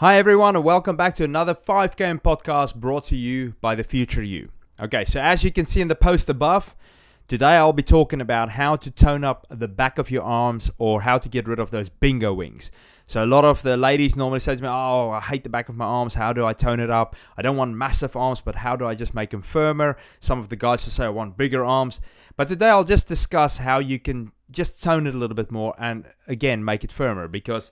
Hi everyone, and welcome back to another 5K podcast brought to you by the Future You. Okay, so as you can see in the post above, today I'll be talking about how to tone up the back of your arms or how to get rid of those bingo wings. So a lot of the ladies normally say to me, oh, I hate the back of my arms, how do I tone it up? I don't want massive arms, but how do I just make them firmer? Some of the guys will say I want bigger arms. But today I'll just discuss how you can just tone it a little bit more and again make it firmer, because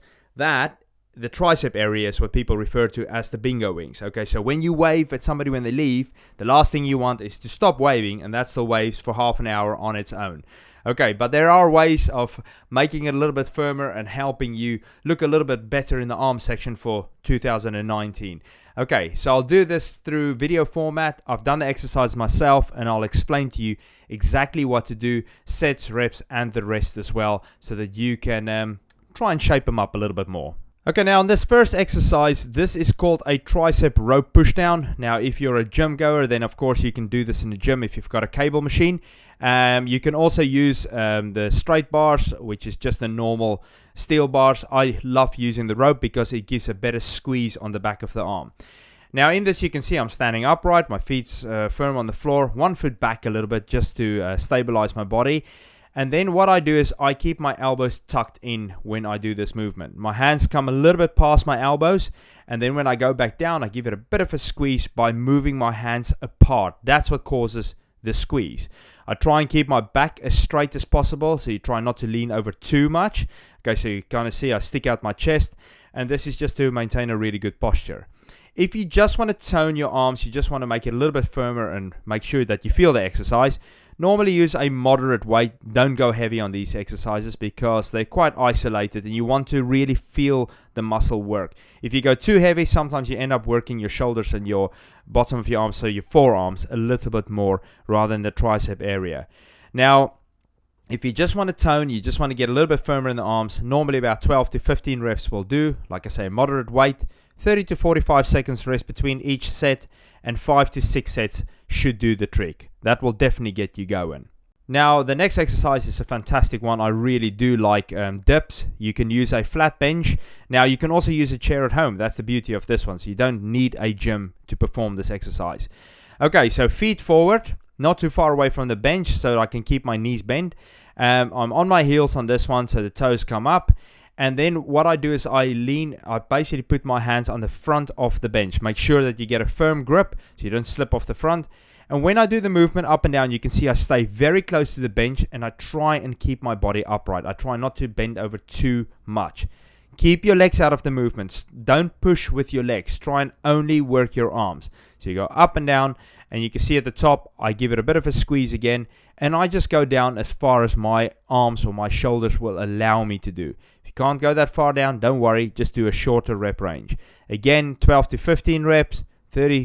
the tricep area is what people refer to as the bingo wings. Okay, so when you wave at somebody when they leave, the last thing you want is to stop waving, and that still waves for half an hour on its own. Okay, but there are ways of making it a little bit firmer and helping you look a little bit better in the arm section for 2019. Okay, so I'll do this through video format. I've done the exercise myself, and I'll explain to you exactly what to do, sets, reps, and the rest as well, so that you can try and shape them up a little bit more. Okay, now on this first exercise, this is called a tricep rope pushdown. Now, if you're a gym goer, then of course you can do this in the gym if you've got a cable machine. You can also use the straight bars, which is just the normal steel bars. I love using the rope because it gives a better squeeze on the back of the arm. Now in this you can see I'm standing upright, my feet's firm on the floor, 1 foot back a little bit just to stabilize my body. And then what I do is I keep my elbows tucked in when I do this movement. My hands come a little bit past my elbows, and then when I go back down, I give it a bit of a squeeze by moving my hands apart. That's what causes the squeeze. I try and keep my back as straight as possible, so you try not to lean over too much. Okay, so you kind of see I stick out my chest, and this is just to maintain a really good posture. If you just want to tone your arms, you just want to make it a little bit firmer and make sure that you feel the exercise, normally use a moderate weight. Don't go heavy on these exercises because they're quite isolated and you want to really feel the muscle work. If you go too heavy, sometimes you end up working your shoulders and your bottom of your arms, so your forearms, a little bit more rather than the tricep area. Now, if you just want to tone, you just want to get a little bit firmer in the arms, normally about 12 to 15 reps will do. Like I say, moderate weight, 30 to 45 seconds rest between each set, and 5 to 6 sets should do the trick. That will definitely get you going. Now the next exercise is a fantastic one. I really do like dips. You can use a flat bench. Now you can also use a chair at home. That's the beauty of this one. So you don't need a gym to perform this exercise. Okay, so feet forward, not too far away from the bench so I can keep my knees bent. I'm on my heels on this one, so the toes come up. And then what I do is I basically put my hands on the front of the bench. Make sure that you get a firm grip so you don't slip off the front. And when I do the movement up and down, you can see I stay very close to the bench and I try and keep my body upright. I try not to bend over too much. Keep your legs out of the movements. Don't push with your legs. Try and only work your arms. So you go up and down, and you can see at the top, I give it a bit of a squeeze again, and I just go down as far as my arms or my shoulders will allow me to do. If you can't go that far down, don't worry, just do a shorter rep range. Again, 12 to 15 reps, 30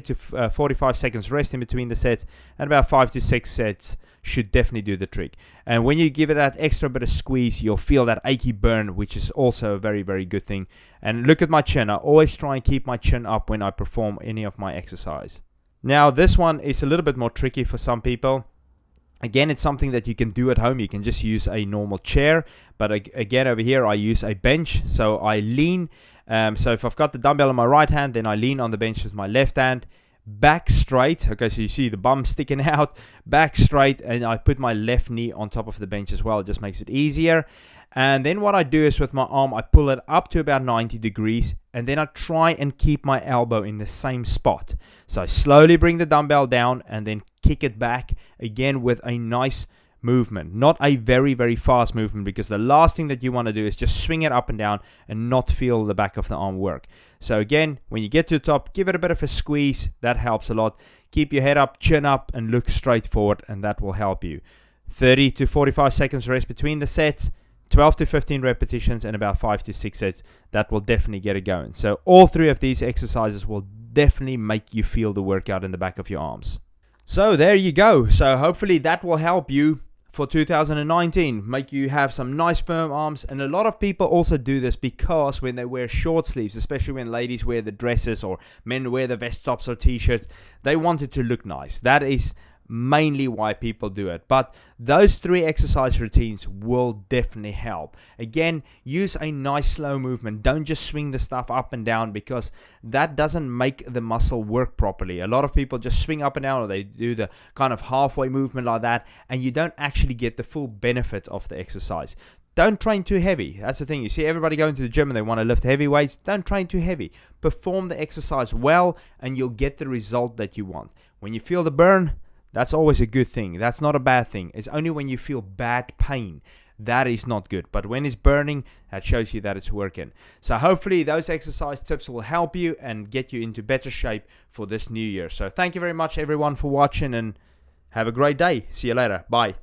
to 45 seconds rest in between the sets, and about 5 to 6 sets should definitely do the trick. And when you give it that extra bit of squeeze, you'll feel that achy burn, which is also a very, very good thing. And look at my chin. I always try and keep my chin up when I perform any of my exercise. Now this one is a little bit more tricky for some people. Again, it's something that you can do at home. You can just use a normal chair, but again over here I use a bench. So I lean, so if I've got the dumbbell in my right hand, then I lean on the bench with my left hand, back straight. Okay, so you see the bum sticking out, back straight, and I put my left knee on top of the bench as well. It just makes it easier. And then what I do is with my arm, I pull it up to about 90 degrees, and then I try and keep my elbow in the same spot. So I slowly bring the dumbbell down and then kick it back again with a nice movement. Not a very, very fast movement, because the last thing that you want to do is just swing it up and down and not feel the back of the arm work. So again, when you get to the top, give it a bit of a squeeze. That helps a lot. Keep your head up, chin up, and look straight forward, and that will help you. 30 to 45 seconds rest between the sets, 12 to 15 repetitions, and about 5 to 6 sets. That will definitely get it going. So all three of these exercises will definitely make you feel the workout in the back of your arms. So there you go. So hopefully that will help you for 2019, make you have some nice firm arms. And a lot of people also do this because when they wear short sleeves, especially when ladies wear the dresses or men wear the vest tops or t-shirts, they want it to look nice. That is mainly why people do it. But those 3 exercise routines will definitely help. Again, use a nice slow movement. Don't just swing the stuff up and down, because that doesn't make the muscle work properly. A lot of people just swing up and down, or they do the kind of halfway movement like that, and you don't actually get the full benefit of the exercise. Don't train too heavy. That's the thing. You see everybody going to the gym and they want to lift heavy weights. Don't train too heavy. Perform the exercise well and you'll get the result that you want. When you feel the burn, that's always a good thing. That's not a bad thing. It's only when you feel bad pain that is not good. But when it's burning, that shows you that it's working. So hopefully those exercise tips will help you and get you into better shape for this new year. So thank you very much everyone for watching, and have a great day. See you later. Bye.